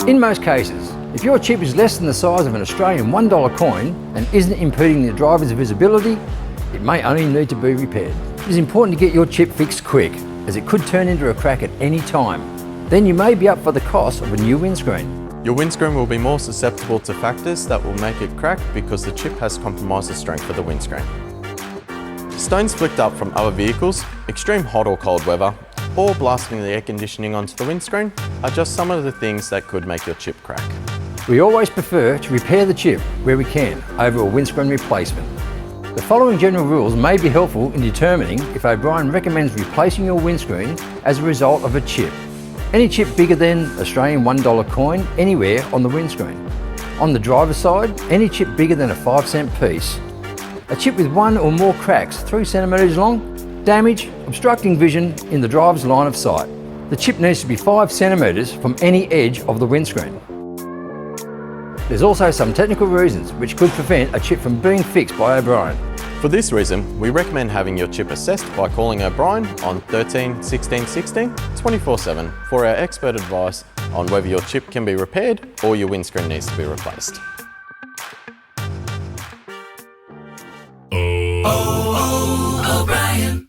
In most cases, if your chip is less than the size of an Australian $1 coin and isn't impeding the driver's visibility, it may only need to be repaired. It is important to get your chip fixed quick, as it could turn into a crack at any time. Then you may be up for the cost of a new windscreen. Your windscreen will be more susceptible to factors that will make it crack because the chip has compromised the strength of the windscreen. Stones flicked up from other vehicles, extreme hot or cold weather, or blasting the air conditioning onto the windscreen are just some of the things that could make your chip crack. We always prefer to repair the chip where we can over a windscreen replacement. The following general rules may be helpful in determining if O'Brien recommends replacing your windscreen as a result of a chip. Any chip bigger than Australian $1 coin anywhere on the windscreen. On the driver's side, any chip bigger than a 5-cent piece. A chip with one or more cracks 3 centimetres long, damage, obstructing vision in the driver's line of sight. The chip needs to be 5 centimetres from any edge of the windscreen. There's also some technical reasons which could prevent a chip from being fixed by O'Brien. For this reason, we recommend having your chip assessed by calling O'Brien on 13 16 16 24/7 for our expert advice on whether your chip can be repaired or your windscreen needs to be replaced. O'Brien.